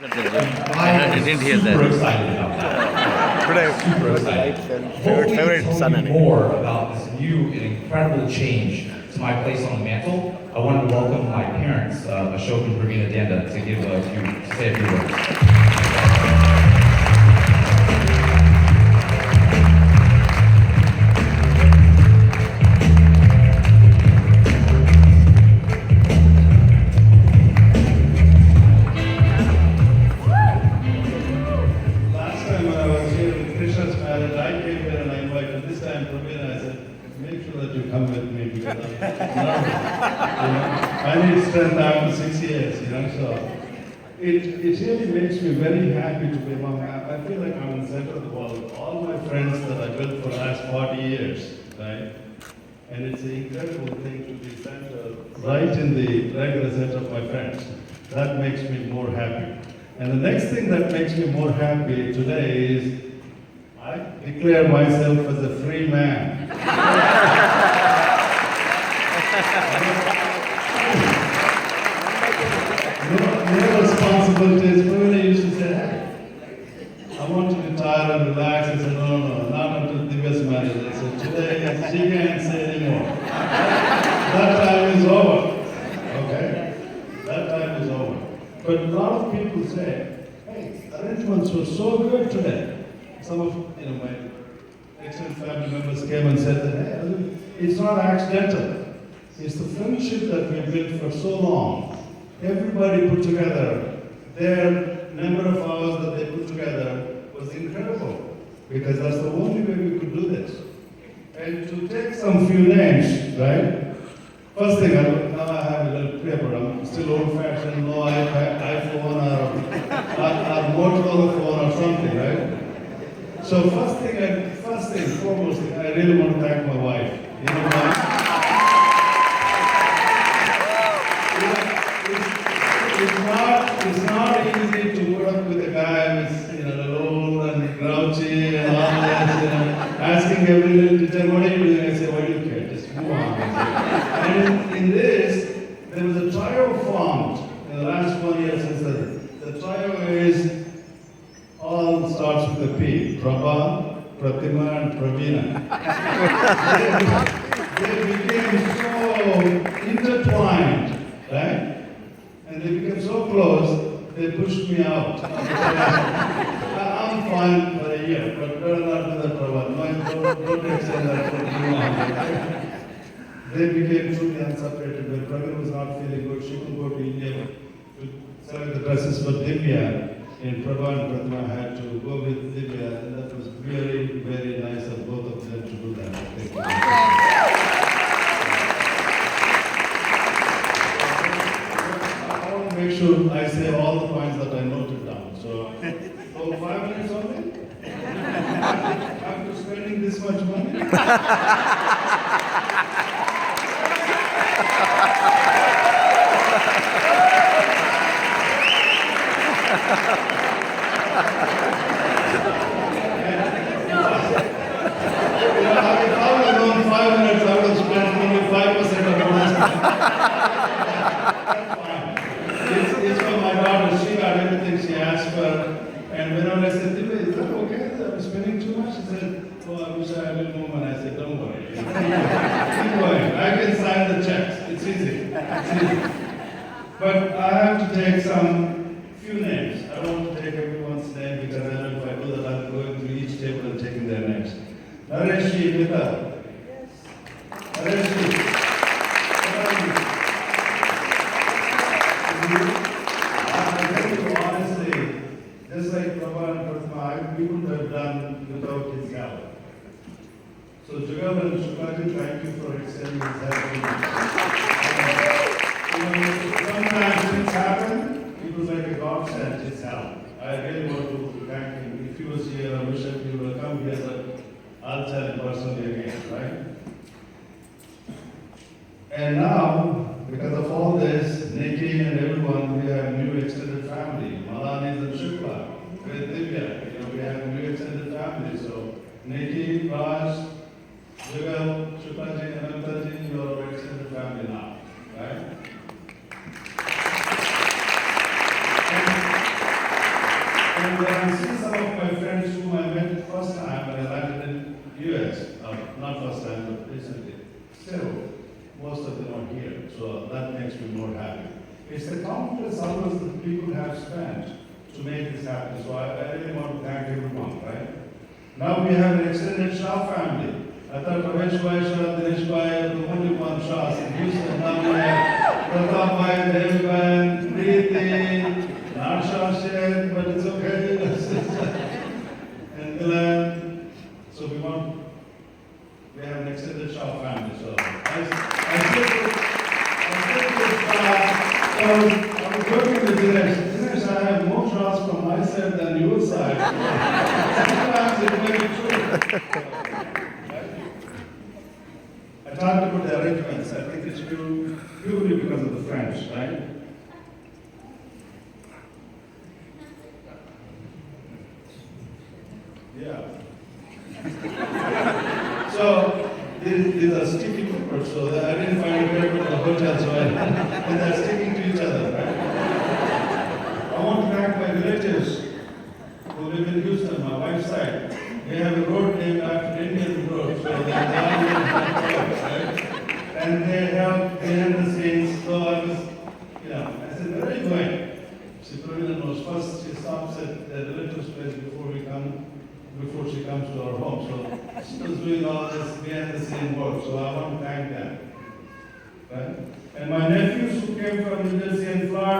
I didn't hear that. Super excited about that. Super excited. Favorite son and More about this new and incredible change to my place on the mantle. I want to welcome my parents, Ashok and Pravina Danda, to say a few words. Last time when I was here with Krishna's marriage, I came here and I invited this time Pravina. I said, make sure that you come with me because I'm nervous. I need strength after 6 years, so it really makes me very happy to be among. I feel like I'm in the center of the world. All my friends that I built for the last 40 years, right? And it's an incredible thing to be centered right in the regular set of my friends. That makes me more happy. And the next thing that makes me more happy today is I declare myself as a free man. No responsibilities. Pravina used to say, hey, I want to retire and relax. I said, no, not until Divya's married. I said, today she can't say anymore. That time is over. Okay? That time is over. But a lot of people say, hey, arrangements were so good today. Some of my extended family members came and said that, hey, it's not accidental. It's the friendship that we built for so long. Everybody put together, their number of hours that they put together was incredible. Because that's the only way we could do this. And to take some few names, right? First thing, now I have a little paper. I'm still old-fashioned, no iPhone or Motorola phone or something, right? So first thing, foremost thing, I really want to thank my wife. You know why? It's not easy to put up with a guy who's alone and grouchy and all this, asking every little detail, what are you doing? I say, why do you care? Just move on. And in this, there was a trio formed in the last 1 year since the trio is all starts with a P. Prabha, Pratima, and Pravina. They became so intertwined, right? And they became so close, they pushed me out. I'm fine for a year, but better not do that, Prabha. No, don't extend that for too long. They became truly unseparated. When Pravina was not feeling good, she couldn't go to India to select the dresses for Divya. And Prabha and Pratima had to go with Divya, and that was very, very nice of both of them to do that. Thank you. I want to make sure I say all the points that I noted down. So, 5 minutes only? After spending this much money? If I would have known 5 minutes, I would have spent only 5% of the That's fine. It's for my daughter. She got everything she asked for. And when I said, is that okay? I'm spending too much? She said, oh, I wish I had a little more money. I said, don't worry. Keep going. I can sign the checks. It's easy. But I have to take few names. I don't want to take everyone's name because I know if I do that, I'm going through each table and taking their names. Nareshi, Mita. Yes. Nareshi. I tell you honestly, just like Prabha and Pratima, we wouldn't have done without his help. So Jugal and Shukaji, thank you for extending his help. Sometimes things happen, people make a God sent his help. I really want to thank him. If he was here, I wish that he would have come here, but I'll tell him personally again, right? And now, because of all this, Nikki and everyone, we have new extended family. Malani and Shukla, with Divya, we have a new extended family. So Nikki, Raj, Jugal, Shuklaji, Anantaji, you are our extended family now, right? And I see some of my friends whom I met first time when I landed in US, not first time, but recently. Still, most of them are here, so that makes me more happy. It's the countless hours that people have spent to make this happen, so I really want to thank everyone, right? Now we have an extended Shah family. I thought Ramesh Bhai Shah, Dinesh Bhai, the only one Shahs in Houston. Now we have Pratap Bhai, Dev Bhai, Preeti, not Shah Sheikh, but it's okay. And Milan. So we have an extended Shah family. So I was joking with Dinesh. Dinesh, I have more Shahs from my side than your side. Sometimes it may be true. I talked about the arrangements. I think it's purely because of the French, right? Yeah. So these are sticky papers, so I didn't find a paper at the hotel, so and they're sticking to each other, right? I want to thank my relatives who live in Houston, my wife's side. We have a road named after Indian road, so they're down in right? And they help behind the scenes, so I was, I said, where are you going? She Pravina knows first, she stops at the relative's place before she comes to our home. So she was doing all this behind the scene work, so I want to thank them. Right? And my nephews who came from New Jersey and Florida,